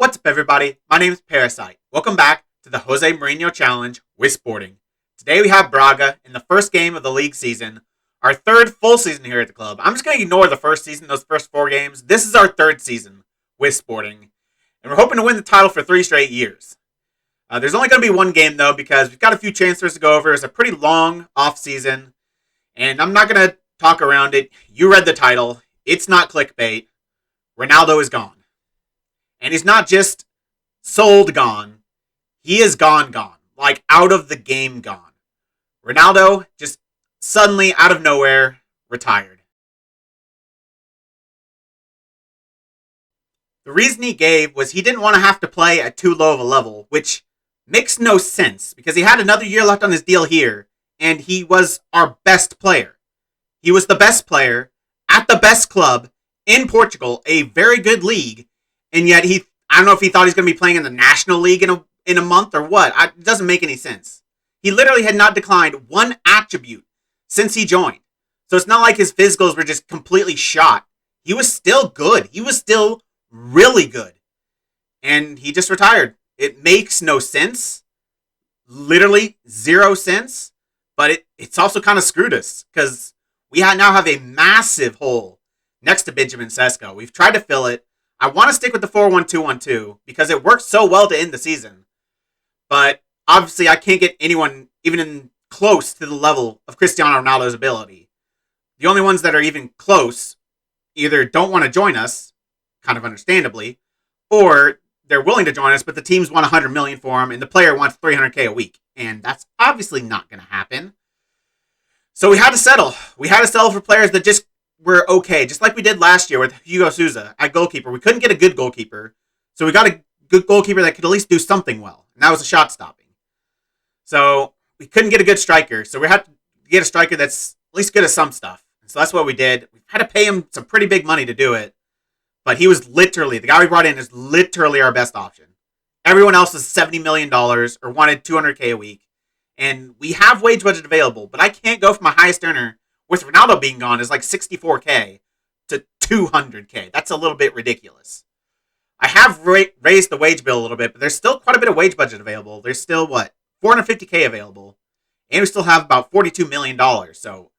What's up, everybody? My name is Parasite. Welcome back to the Jose Mourinho Challenge with Sporting. Today we have Braga in the first game of the league season, our third full season here at the club. I'm just going to ignore the first season, those first 4 games. This is our third season with Sporting, and we're hoping to win the title for 3 straight years. There's only going to be one game, though, because we've got a few transfers to go over. It's a pretty long offseason, and I'm not going to talk around it. You read the title. It's not clickbait. Ronaldo is gone. And he's not just sold gone. He is gone. Like, out of the game gone. Ronaldo just suddenly, out of nowhere, retired. The reason he gave was he didn't want to have to play at too low of a level, which makes no sense, because he had another year left on his deal here, and he was our best player. He was the best player at the best club in Portugal, a very good league, and yet I don't know if he thought he was going to be playing in the National League in a month or what. It doesn't make any sense. He literally had not declined one attribute since he joined. So it's not like his physicals were just completely shot. He was still good. He was still really good. And he just retired. It makes no sense. Literally 0 sense. But it's also kind of screwed us, because we now have a massive hole next to Benjamin Sesko. We've tried to fill it. I want to stick with the 4-1-2-1-2 because it worked so well to end the season. But obviously I can't get anyone even close to the level of Cristiano Ronaldo's ability. The only ones that are even close either don't want to join us, kind of understandably, or they're willing to join us, but the teams want $100 million for him and the player wants $300K a week. And that's obviously not going to happen. So we had to settle. We had to settle for players that just were okay, just like we did last year with Hugo Souza at goalkeeper. We couldn't get a good goalkeeper, so we got a good goalkeeper that could at least do something well, and that was a shot stopping. So we couldn't get a good striker, so we had to get a striker that's at least good at some stuff. So that's what we did. We had to pay him some pretty big money to do it, but he was literally, the guy we brought in is literally our best option. Everyone else is $70 million or wanted $200K a week, and we have wage budget available, but I can't go for my highest earner with Ronaldo being gone is like $64K to $200K. That's a little bit ridiculous. I have raised the wage bill a little bit, but there's still quite a bit of wage budget available. There's still, $450K available. And we still have about $42 million. So,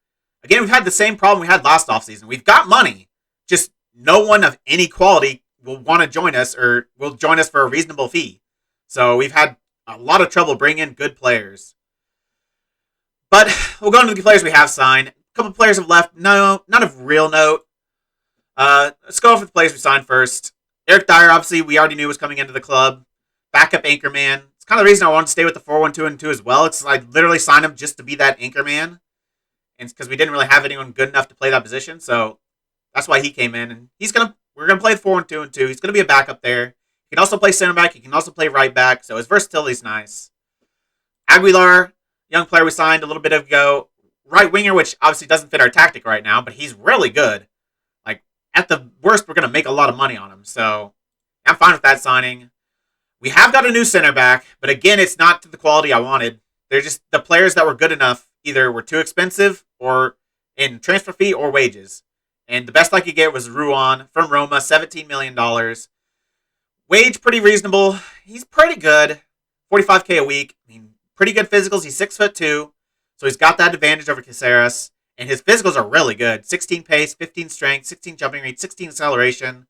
again, we've had the same problem we had last offseason. We've got money. Just no one of any quality will want to join us or will join us for a reasonable fee. So we've had a lot of trouble bringing in good players. But we'll go into the players we have signed. A couple players have left. No, none of real note. Let's go over the players we signed first. Eric Dyer, obviously, we already knew was coming into the club. Backup anchorman. It's kind of the reason I wanted to stay with the 4-1-2-2 as well. I literally signed him just to be that anchorman. And it's because we didn't really have anyone good enough to play that position. So that's why he came in. And we're going to play the 4-1-2-2. He's going to be a backup there. He can also play center back. He can also play right back. So his versatility is nice. Aguilar, young player we signed a little bit ago. Right winger, which obviously doesn't fit our tactic right now, but he's really good. Like, at the worst, we're going to make a lot of money on him. So, I'm fine with that signing. We have got a new center back, but again, it's not to the quality I wanted. They're just the players that were good enough either were too expensive or in transfer fee or wages. And the best I could get was Ruan from Roma, $17 million. Wage, pretty reasonable. He's pretty good. $45K a week. I mean, pretty good physicals. He's 6'2". So he's got that advantage over Caceres. And his physicals are really good. 16 pace, 15 strength, 16 jumping rate, 16 acceleration.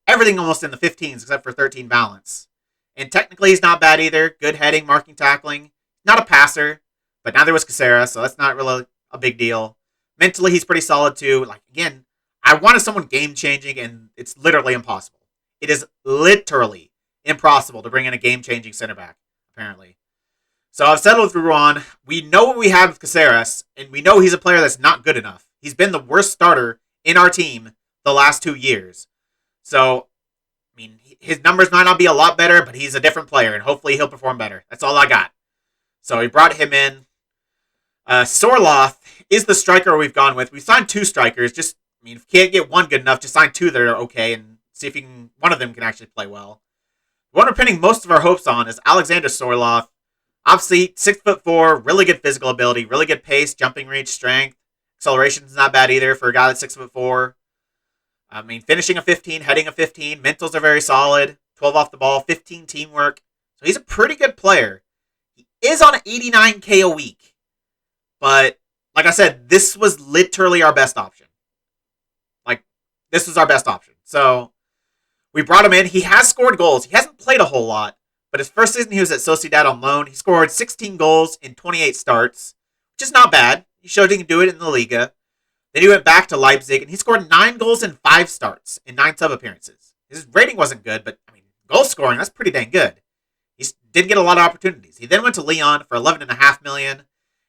Everything almost in the 15s except for 13 balance. And technically he's not bad either. Good heading, marking, tackling. Not a passer. But neither was Caceres, so that's not really a big deal. Mentally he's pretty solid too. Like, again, I wanted someone game-changing, and it's literally impossible. It is literally impossible to bring in a game-changing center back, apparently. So I've settled with Ruan. We know what we have with Caceres, and we know he's a player that's not good enough. He's been the worst starter in our team the last 2 years. So, I mean, his numbers might not be a lot better, but he's a different player, and hopefully he'll perform better. That's all I got. So we brought him in. Sorloth is the striker we've gone with. We signed 2 strikers. If you can't get one good enough, just sign 2 that are okay, and see if one of them can actually play well. The one we're pinning most of our hopes on is Alexander Sorloth. Obviously, 6'4", really good physical ability, really good pace, jumping reach, strength. Acceleration's not bad either for a guy that's 6'4". I mean, finishing a 15, heading a 15, mentals are very solid. 12 off the ball, 15 teamwork. So he's a pretty good player. He is on 89K a week. But like I said, this was literally our best option. Like, this was our best option. So we brought him in. He has scored goals. He hasn't played a whole lot. But his first season, he was at Sociedad on loan. He scored 16 goals in 28 starts, which is not bad. He showed he can do it in the Liga. Then he went back to Leipzig, and he scored 9 goals in 5 starts in 9 sub appearances. His rating wasn't good, but, I mean, goal scoring, that's pretty dang good. He didn't get a lot of opportunities. He then went to Lyon for $11.5 million.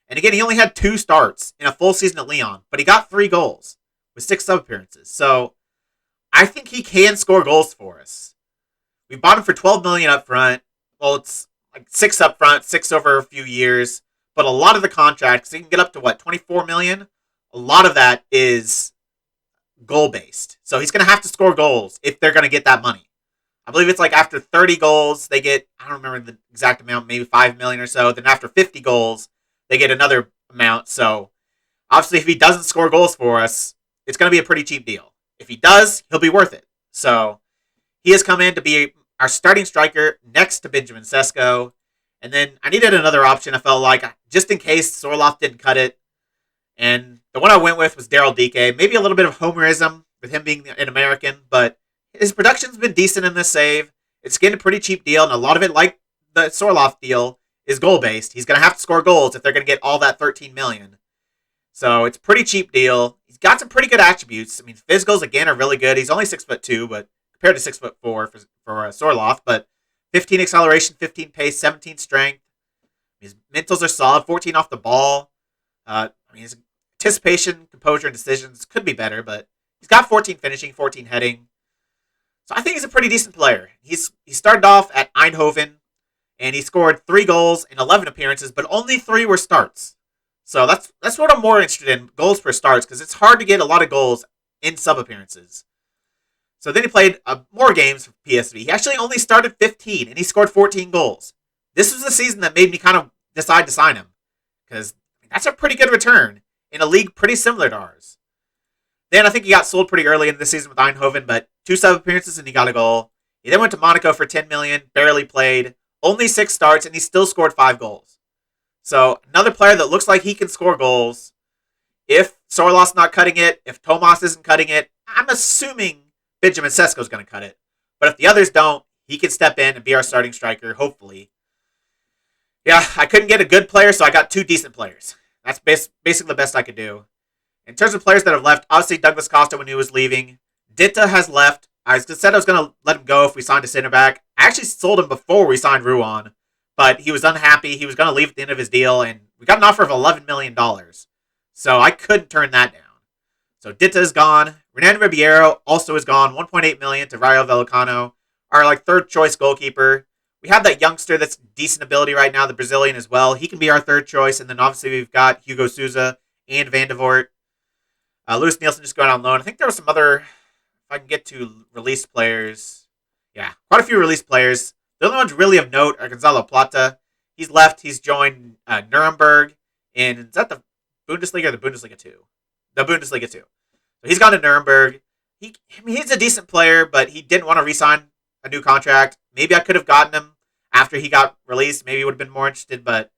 And again, he only had 2 starts in a full season at Lyon, but he got 3 goals with 6 sub appearances. So I think he can score goals for us. We bought him for $12 million up front. Well, it's like 6 up front, 6 over a few years. But a lot of the contracts, he can get up to what, $24 million? A lot of that is goal-based. So he's going to have to score goals if they're going to get that money. I believe it's like after 30 goals, they get, I don't remember the exact amount, maybe $5 million or so. Then after 50 goals, they get another amount. So obviously, if he doesn't score goals for us, it's going to be a pretty cheap deal. If he does, he'll be worth it. So he has come in to be our starting striker next to Benjamin Sesko. And then I needed another option, I felt like, just in case Sorloth didn't cut it. And the one I went with was Daryl Dike. Maybe a little bit of homerism with him being an American, but his production's been decent in this save. It's getting a pretty cheap deal, and a lot of it, like the Sorloth deal, is goal-based. He's going to have to score goals if they're going to get all that $13 million. So it's a pretty cheap deal. He's got some pretty good attributes. I mean, physicals, again, are really good. He's only 6'2", but compared to 6'4" for Sorloth, but 15 acceleration, 15 pace, 17 strength. His mentals are solid, 14 off the ball. I mean, his anticipation, composure, and decisions could be better, but he's got 14 finishing, 14 heading. So I think he's a pretty decent player. He started off at Eindhoven, and he scored 3 goals in 11 appearances, but only 3 were starts. So that's what I'm more interested in, goals per starts, because it's hard to get a lot of goals in sub-appearances. So then he played more games for PSV. He actually only started 15, and he scored 14 goals. This was the season that made me kind of decide to sign him, because that's a pretty good return in a league pretty similar to ours. Then I think he got sold pretty early in the season with Eindhoven, but 2 sub-appearances and he got a goal. He then went to Monaco for $10 million, barely played, only 6 starts, and he still scored 5 goals. So another player that looks like he can score goals. If Sorloth's not cutting it, if Tomas isn't cutting it, I'm assuming Benjamin Sesko's going to cut it. But if the others don't, he can step in and be our starting striker, hopefully. Yeah, I couldn't get a good player, so I got 2 decent players. That's basically the best I could do. In terms of players that have left, obviously Douglas Costa when he was leaving. Ditta has left. I said I was going to let him go if we signed a center back. I actually sold him before we signed Ruan, but he was unhappy. He was going to leave at the end of his deal, and we got an offer of $11 million. So I couldn't turn that down. So Ditta is gone. Renan Ribeiro also is gone. $1.8 million to Rayo Vallecano, our third choice goalkeeper. We have that youngster that's decent ability right now, the Brazilian as well. He can be our third choice. And then obviously we've got Hugo Souza and Van de Voort. Lewis Nielsen just going on loan. I think there was some other, if I can get to released players. Yeah, quite a few released players. The only ones really of note are Gonzalo Plata. He's left. He's joined Nuremberg. And is that the Bundesliga or the Bundesliga 2? The Bundesliga 2. So he's gone to Nuremberg. He's a decent player, but he didn't want to re-sign a new contract. Maybe I could have gotten him after he got released. Maybe he would have been more interested, but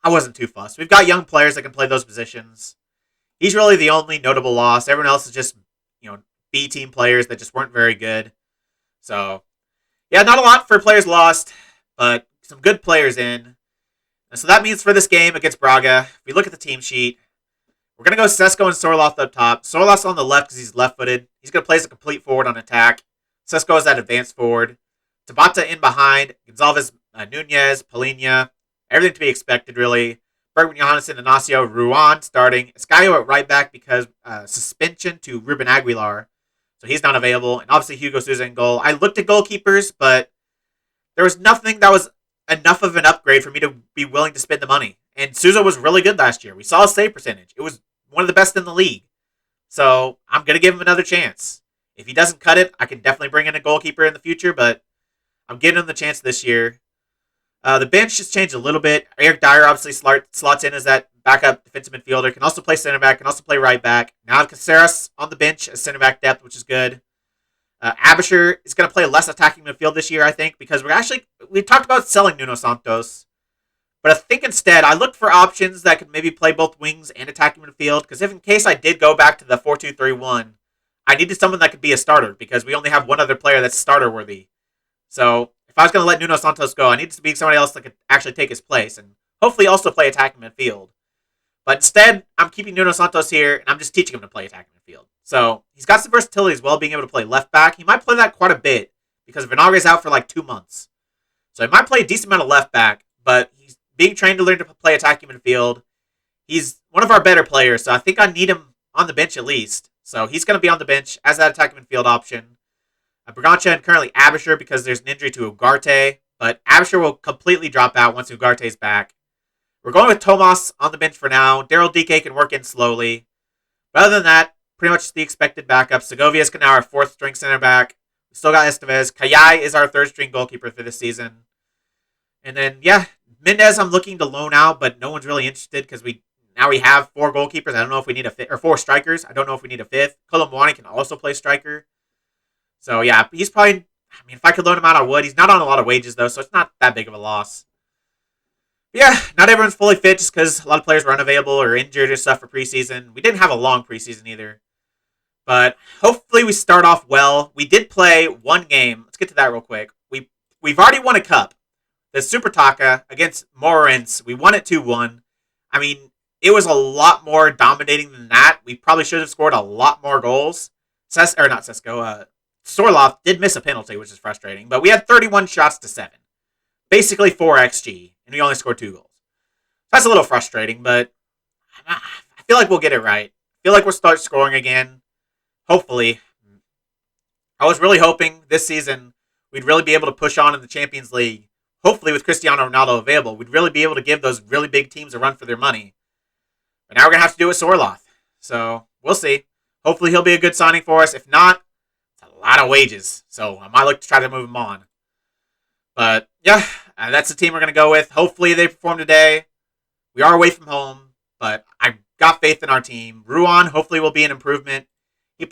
I wasn't too fussed. We've got young players that can play those positions. He's really the only notable loss. Everyone else is just, B team players that just weren't very good. So, yeah, not a lot for players lost, but some good players in. And so that means for this game against Braga, if we look at the team sheet, we're going to go Sesko and Sorloth up top. Sorloth's on the left because he's left-footed. He's going to play as a complete forward on attack. Sesko is that advanced forward. Tabata in behind. Gonzalez, Nunez, Polina. Everything to be expected, really. Bergman, Johannesson, Inacio, Ruan starting. Escayo at right back because suspension to Ruben Aguilar. So he's not available. And obviously Hugo Souza in goal. I looked at goalkeepers, but there was nothing that was enough of an upgrade for me to be willing to spend the money. And Souza was really good last year. We saw his save percentage. It was one of the best in the league. So I'm going to give him another chance. If he doesn't cut it, I can definitely bring in a goalkeeper in the future, but I'm giving him the chance this year. The bench just changed a little bit. Eric Dyer obviously slots in as that backup defensive midfielder. Can also play center back. Can also play right back. Now I have Caceres on the bench as center back depth, which is good. Abisher is going to play less attacking midfield this year, I think, because we talked about selling Nuno Santos. But I think instead, I looked for options that could maybe play both wings and attacking midfield, because if in case I did go back to the 4-2-3-1, I needed someone that could be a starter, because we only have one other player that's starter-worthy. So if I was going to let Nuno Santos go, I needed to be somebody else that could actually take his place, and hopefully also play attacking midfield. But instead, I'm keeping Nuno Santos here, and I'm just teaching him to play attacking midfield. So he's got some versatility as well, being able to play left back. He might play that quite a bit, because Vinagre's out for like 2 months. So he might play a decent amount of left back, but he's being trained to learn to play attacking midfield. He's one of our better players, so I think I need him on the bench at least. So he's going to be on the bench as that attacking midfield option. Bragança and currently Abisher because there's an injury to Ugarte, but Abisher will completely drop out once Ugarte's back. We're going with Tomas on the bench for now. Daryl DK can work in slowly. But other than that, pretty much the expected backup. Segovia's now our fourth string center back. We still got Estevez. Kayai is our third string goalkeeper for this season. And then, Mendez I'm looking to loan out, but no one's really interested because we have 4 goalkeepers. I don't know if we need a fifth, or 4 strikers. I don't know if we need a fifth. Colomwani can also play striker. So, he's probably, if I could loan him out, I would. He's not on a lot of wages, though, so it's not that big of a loss. But not everyone's fully fit just because a lot of players were unavailable or injured or stuff for preseason. We didn't have a long preseason either. But hopefully we start off well. We did play one game. Let's get to that real quick. We've already won a cup. The Super Taka against Morenz. We won it 2-1. It was a lot more dominating than that. We probably should have scored a lot more goals. Sorloth did miss a penalty, which is frustrating. But we had 31 shots to 7. Basically 4 XG. And we only scored 2 goals. That's a little frustrating, but I feel like we'll get it right. I feel like we'll start scoring again. Hopefully. I was really hoping this season we'd really be able to push on in the Champions League. Hopefully with Cristiano Ronaldo available, we'd really be able to give those really big teams a run for their money. But now we're going to have to do it with Sorloth. So, we'll see. Hopefully he'll be a good signing for us. If not, it's a lot of wages. So, I might look to try to move him on. But, that's the team we're going to go with. Hopefully they perform today. We are away from home, but I got faith in our team. Ruan hopefully will be an improvement. He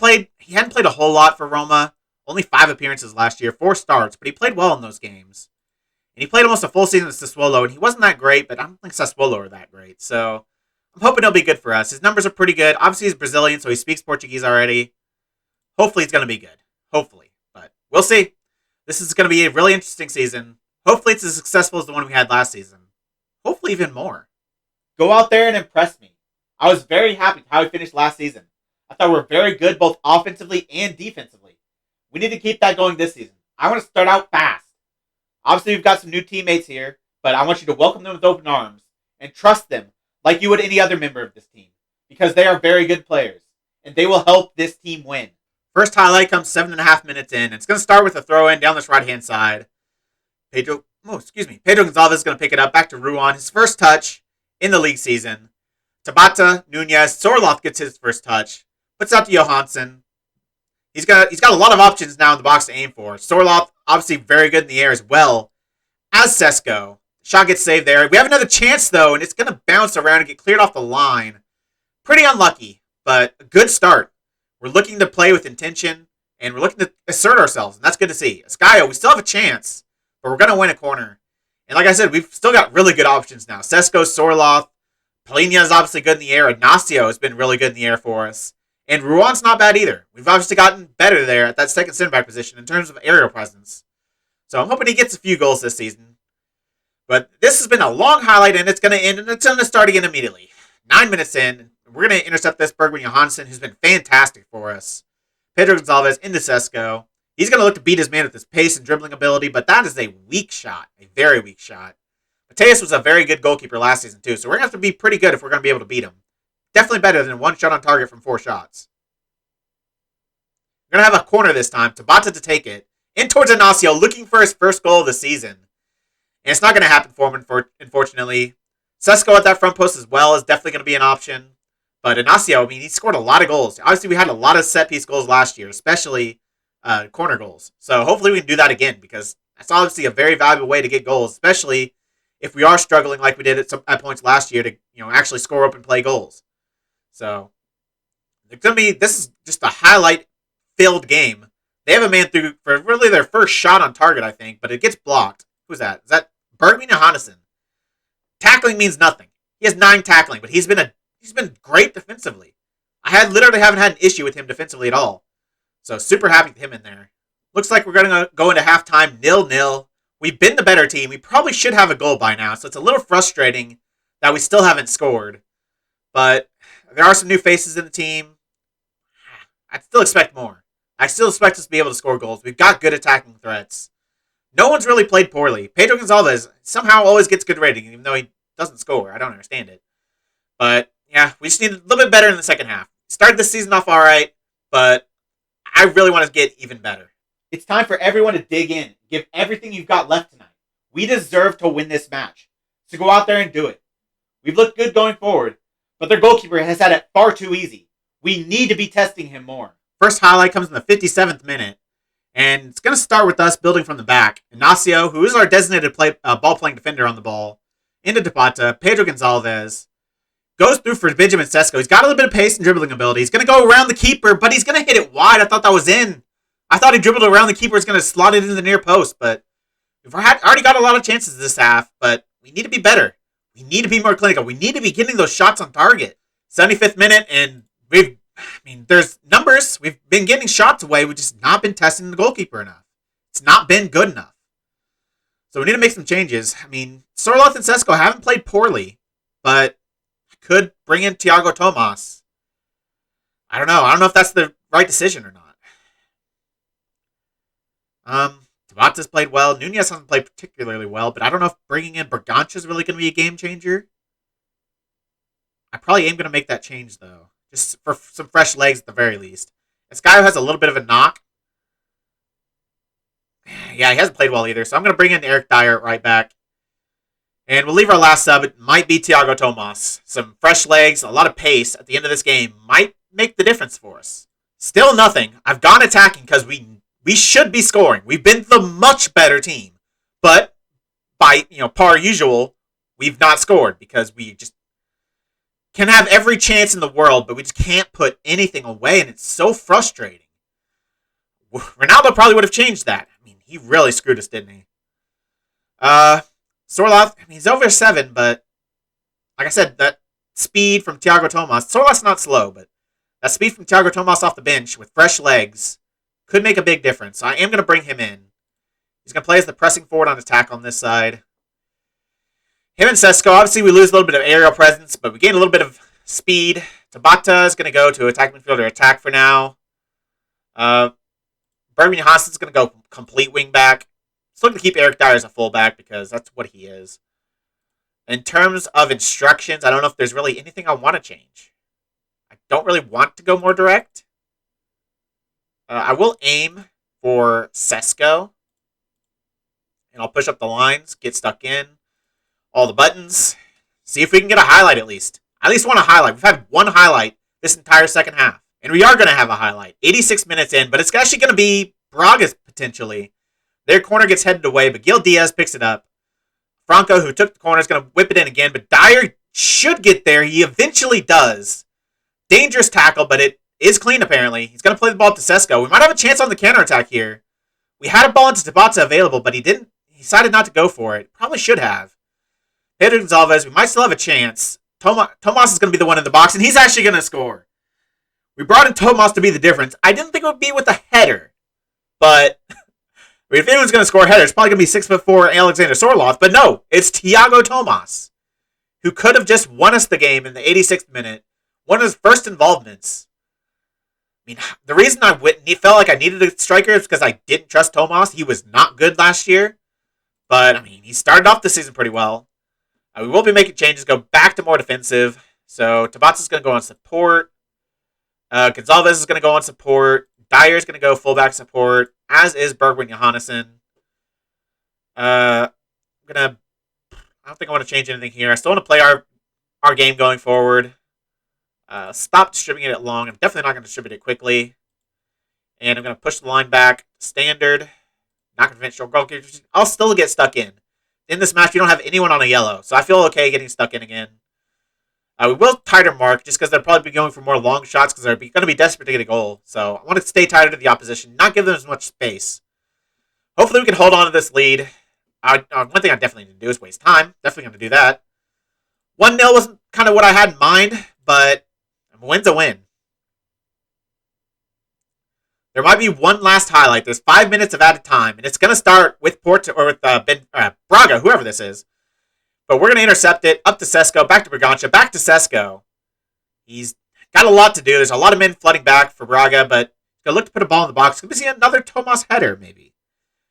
hadn't played a whole lot for Roma. Only 5 appearances last year, 4 starts, but he played well in those games. And he played almost a full season at Sassuolo, and he wasn't that great, but I don't think Sassuolo are that great. So I'm hoping he'll be good for us. His numbers are pretty good. Obviously, he's Brazilian, so he speaks Portuguese already. Hopefully, it's going to be good. Hopefully. But we'll see. This is going to be a really interesting season. Hopefully, it's as successful as the one we had last season. Hopefully, even more. Go out there and impress me. I was very happy with how we finished last season. I thought we were very good both offensively and defensively. We need to keep that going this season. I want to start out fast. Obviously, we've got some new teammates here, but I want you to welcome them with open arms and trust them like you would any other member of this team because they are very good players, and they will help this team win. First highlight comes 7.5 minutes in. It's going to start with a throw-in down this right-hand side. Pedro Gonzalez is going to pick it up back to Ruan. His first touch in the league season. Tabata, Nunez, Sorloth gets his first touch. Puts out to Johansson. He's got a lot of options now in the box to aim for. Sorloth, obviously very good in the air as well as Sesko. Shot gets saved there. We have another chance, though, and it's going to bounce around and get cleared off the line. Pretty unlucky, but a good start. We're looking to play with intention, and we're looking to assert ourselves, and that's good to see. Escaio, we still have a chance, but we're going to win a corner. And like I said, we've still got really good options now. Sesko, Sorloth, Palhinha is obviously good in the air. Ignacio has been really good in the air for us. And Ruan's not bad either. We've obviously gotten better there at that second center back position in terms of aerial presence. So I'm hoping he gets a few goals this season. But this has been a long highlight, and it's going to end, and it's going to start again immediately. 9 minutes in, we're going to intercept this Bergman Johansson, who's been fantastic for us. Pedro Gonzalez into Sesko. He's going to look to beat his man with his pace and dribbling ability, but that is a weak shot. A very weak shot. Mateus was a very good goalkeeper last season, too, so we're going to have to be pretty good if we're going to be able to beat him. Definitely better than 1 shot on target from 4 shots. We're going to have a corner this time. Tabata to take it. In towards Ignacio, looking for his first goal of the season. And it's not going to happen for him, unfortunately. Sesko at that front post as well is definitely going to be an option. But Ignacio, he scored a lot of goals. Obviously, we had a lot of set-piece goals last year, especially corner goals. So hopefully we can do that again, because that's obviously a very valuable way to get goals, especially if we are struggling like we did at points last year to actually score up and play goals. So this is just a highlight-filled game They have a man through for really their first shot on target, I think, but it gets blocked. Who's that? Is that Bergman or Johannesson? Tackling means nothing. He has 9 tackling, but he's been great defensively. I literally haven't had an issue with him defensively at all. So super happy with him in there. Looks like we're gonna go into halftime 0-0. We've been the better team. We probably should have a goal by now, so it's a little frustrating that we still haven't scored. But there are some new faces in the team. I still expect more. I still expect us to be able to score goals. We've got good attacking threats. No one's really played poorly. Pedro Gonçalves somehow always gets good rating, even though he doesn't score. I don't understand it. But, yeah, we just need a little bit better in the second half. Started the season off all right, but I really want to get even better. It's time for everyone to dig in. Give everything you've got left tonight. We deserve to win this match. So go out there and do it. We've looked good going forward, but their goalkeeper has had it far too easy. We need to be testing him more. First highlight comes in the 57th minute, and it's going to start with us building from the back. Ignacio, who is our designated ball-playing defender on the ball, into Tabata. Pedro Gonçalves goes through for Benjamin Sesko. He's got a little bit of pace and dribbling ability. He's going to go around the keeper, but he's going to hit it wide. I thought that was in. I thought he dribbled around the keeper. He's going to slot it into the near post, but we've already got a lot of chances this half, but we need to be better. We need to be more clinical. We need to be getting those shots on target. 75th minute, and there's numbers. We've been getting shots away. We've just not been testing the goalkeeper enough. It's not been good enough. So we need to make some changes. Sorloth and Sesko haven't played poorly, but could bring in Thiago Tomas. I don't know. I don't know if that's the right decision or not. Tabata's played well. Nunez hasn't played particularly well, but I don't know if bringing in Bergancha is really going to be a game changer. I probably am going to make that change, though. Just for some fresh legs at the very least. This guy who has a little bit of a knock. Yeah, he hasn't played well either, so I'm going to bring in Eric Dyer right back. And we'll leave our last sub. It might be Thiago Tomas. Some fresh legs, a lot of pace at the end of this game might make the difference for us. Still nothing. I've gone attacking because we should be scoring. We've been the much better team. But by, par usual, we've not scored because we just can have every chance in the world, but we just can't put anything away, and it's so frustrating. Ronaldo probably would have changed that. He really screwed us, didn't he? Sorloth, he's over 7, but like I said, that speed from Thiago Tomas, Sorloth's not slow, but that speed from Thiago Tomas off the bench with fresh legs could make a big difference. So I am going to bring him in. He's going to play as the pressing forward on attack on this side. Him and Sesko, obviously we lose a little bit of aerial presence, but we gain a little bit of speed. Tabata is going to go to attack midfielder attack for now. Bergman Johansson's going to go complete wing back. Still going to keep Eric Dyer as a fullback because that's what he is. In terms of instructions, I don't know if there's really anything I want to change. I don't really want to go more direct. I will aim for Sesko. And I'll push up the lines, get stuck in. All the buttons. See if we can get a highlight at least. I at least want a highlight. We've had one highlight this entire second half. And we are going to have a highlight. 86 minutes in, but it's actually going to be Braga's potentially. Their corner gets headed away, but Gil Diaz picks it up. Franco, who took the corner, is going to whip it in again, but Dyer should get there. He eventually does. Dangerous tackle, but it is clean apparently. He's going to play the ball to Sesko. We might have a chance on the counterattack here. We had a ball into Tabata available, but he didn't. He decided not to go for it. Probably should have. Pedro Gonçalves, we might still have a chance. Tomas is going to be the one in the box, and he's actually going to score. We brought in Tomas to be the difference. I didn't think it would be with a header, but if anyone's going to score a header, it's probably going to be 6'4" Alexander Sorloth. But no, it's Thiago Tomas, who could have just won us the game in the 86th minute. One of his first involvements. The reason I felt like I needed a striker is because I didn't trust Tomas. He was not good last year, but he started off the season pretty well. We will be making changes, go back to more defensive. So Tabata's going to go on support. Gonçalves is going to go on support. Dyer is going to go fullback support, as is Bergman Johannesson. I don't think I want to change anything here. I still want to play our game going forward. Stop distributing it long. I'm definitely not going to distribute it quickly. And I'm going to push the line back. Standard. Not conventional goalkeeper. I'll still get stuck in. In this match, we don't have anyone on a yellow, so I feel okay getting stuck in again. We will tighter mark just because they'll probably be going for more long shots because they're going to be desperate to get a goal. So I want to stay tighter to the opposition, not give them as much space. Hopefully we can hold on to this lead. One thing I definitely need to do is waste time. Definitely going to do that. 1-0 wasn't kind of what I had in mind, but a win's a win. There might be one last highlight. There's 5 minutes of added time, and it's going to start with Braga, whoever this is. But we're going to intercept it, up to Sesko, back to Bragança, back to Sesko. He's got a lot to do. There's a lot of men flooding back for Braga, but he's going to look to put a ball in the box. He's going to see another Tomas header, maybe.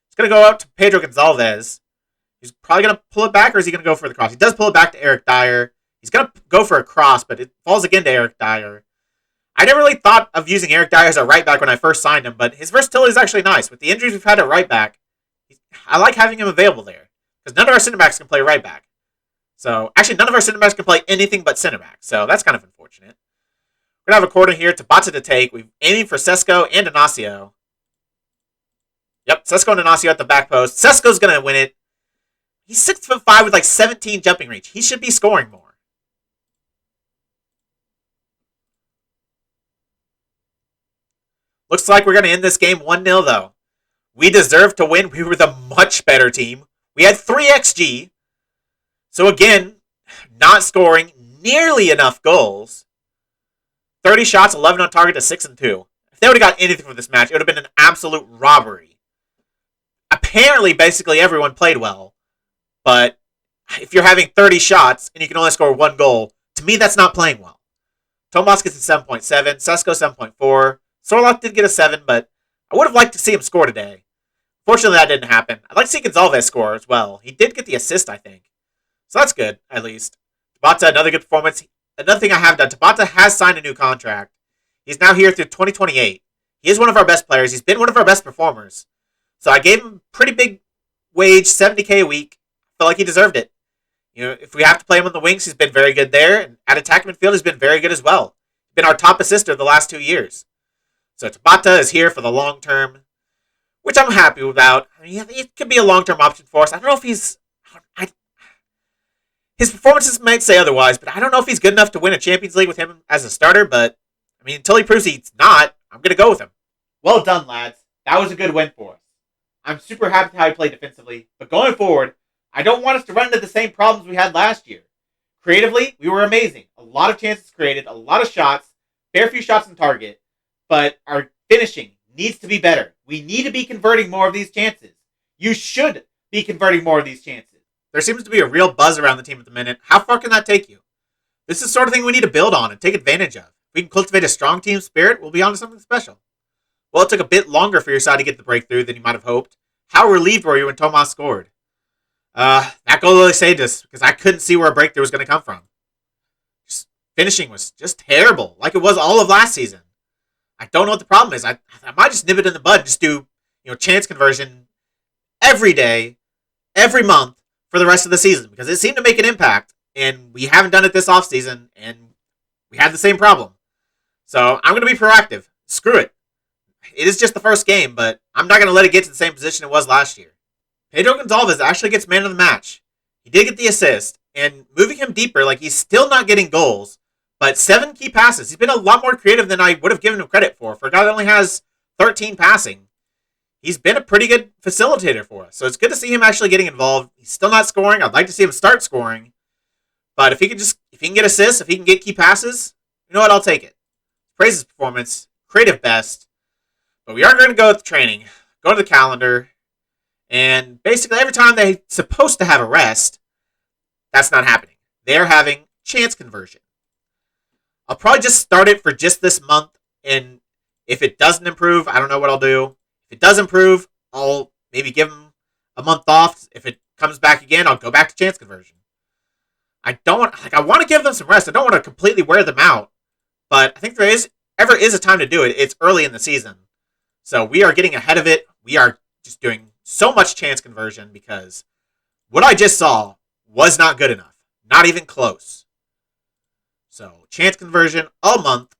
He's going to go out to Pedro Gonçalves. He's probably going to pull it back, or is he going to go for the cross? He does pull it back to Eric Dyer. He's going to go for a cross, but it falls again to Eric Dyer. I never really thought of using Eric Dyer as a right back when I first signed him, but his versatility is actually nice. With the injuries we've had at right back, I like having him available there. Because none of our center backs can play right back. So, actually, none of our center backs can play anything but center back. So, that's kind of unfortunate. We're going to have a corner here. Tabata to take. We're aiming for Sesko and Inacio. Yep, Sesko and Inacio at the back post. Sesko's going to win it. He's 6'5" with like 17 jumping reach. He should be scoring more. Looks like we're going to end this game 1-0, though. We deserve to win. We were the much better team. We had 3 XG. So again, not scoring nearly enough goals. 30 shots, 11 on target to 6-2. If they would have got anything from this match, it would have been an absolute robbery. Apparently, basically everyone played well. But if you're having 30 shots and you can only score 1 goal, to me that's not playing well. Tomas gets a 7.7, Sesko 7.4. Sorloth did get a 7, but I would have liked to see him score today. Fortunately, that didn't happen. I'd like to see Gonçalves score as well. He did get the assist, I think. So that's good, at least. Tabata, another good performance. Another thing I have done, Tabata has signed a new contract. He's now here through 2028. He is one of our best players. He's been one of our best performers. So I gave him a pretty big wage, $70K a week. Felt like he deserved it. You know, if we have to play him on the wings, he's been very good there. And at attack midfield, he's been very good as well. He's been our top assister the last 2 years. So Tabata is here for the long term, which I'm happy about. I mean, it could be a long-term option for us. I don't know if he's... His performances might say otherwise, but I don't know if he's good enough to win a Champions League with him as a starter, but, I mean, until he proves he's not, I'm going to go with him. Well done, lads. That was a good win for us. I'm super happy with how he played defensively, but going forward, I don't want us to run into the same problems we had last year. Creatively, we were amazing. A lot of chances created, a lot of shots, fair few shots on target, but our finishing needs to be better. We need to be converting more of these chances. You should be converting more of these chances. There seems to be a real buzz around the team at the minute. How far can that take you? This is the sort of thing we need to build on and take advantage of. If we can cultivate a strong team spirit, we'll be on to something special. Well, it took a bit longer for your side to get the breakthrough than you might have hoped. How relieved were you when Tomas scored? That goal really saved us because I couldn't see where a breakthrough was going to come from. Finishing was just terrible, like it was all of last season. I don't know what the problem is. I might just nip it in the bud, just do chance conversion every day, every month for the rest of the season because it seemed to make an impact, and we haven't done it this offseason, and we had the same problem. So I'm going to be proactive. Screw it. It is just the first game, but I'm not going to let it get to the same position it was last year. Pedro Gonçalves actually gets man of the match. He did get the assist, and moving him deeper, like he's still not getting goals, but 7 key passes. He's been a lot more creative than I would have given him credit for. For a guy that only has 13 passing, he's been a pretty good facilitator for us. So it's good to see him actually getting involved. He's still not scoring. I'd like to see him start scoring. But if he can get assists, if he can get key passes, you know what? I'll take it. Praise his performance. Creative best. But we are going to go with training. Go to the calendar. And basically every time they're supposed to have a rest, that's not happening. They're having chance conversion. I'll probably just start it for just this month. And if it doesn't improve, I don't know what I'll do. If it does improve, I'll maybe give him a month off. If it comes back again, I'll go back to chance conversion. I want to give them some rest. I don't want to completely wear them out. But I think there ever is a time to do it. It's early in the season. So we are getting ahead of it. We are just doing so much chance conversion because what I just saw was not good enough. Not even close. So chance conversion all month.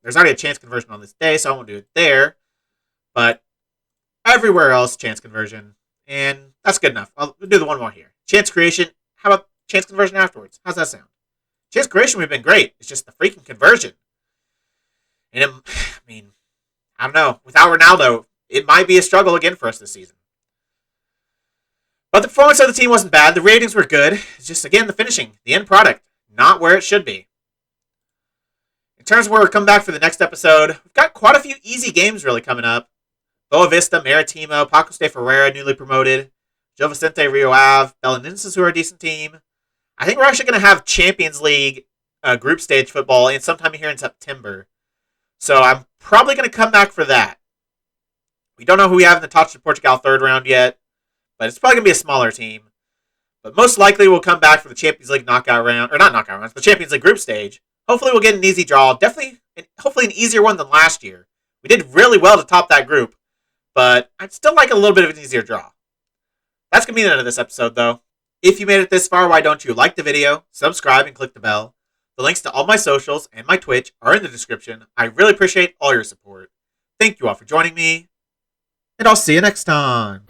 There's already a chance conversion on this day, so I won't do it there. But everywhere else, chance conversion. And that's good enough. I'll do the one more here. Chance creation. How about chance conversion afterwards? How's that sound? Chance creation would have been great. It's just the freaking conversion. And I don't know. Without Ronaldo, it might be a struggle again for us this season. But the performance of the team wasn't bad. The ratings were good. It's just, again, the finishing, the end product, not where it should be. In terms of where we're coming back for the next episode, we've got quite a few easy games really coming up. Boa Vista, Maritimo, Paco de Ferreira, newly promoted, Gil Vicente, Rio Ave, Belenenses, who are a decent team. I think we're actually going to have Champions League group stage football in sometime here in September. So I'm probably going to come back for that. We don't know who we have in the Taça de Portugal third round yet, but it's probably going to be a smaller team. But most likely we'll come back for the Champions League knockout round, or not knockout rounds, the Champions League group stage. Hopefully we'll get an easy draw. Definitely, hopefully an easier one than last year. We did really well to top that group, but I'd still like a little bit of an easier draw. That's going to be the end of this episode, though. If you made it this far, why don't you like the video, subscribe, and click the bell. The links to all my socials and my Twitch are in the description. I really appreciate all your support. Thank you all for joining me, and I'll see you next time.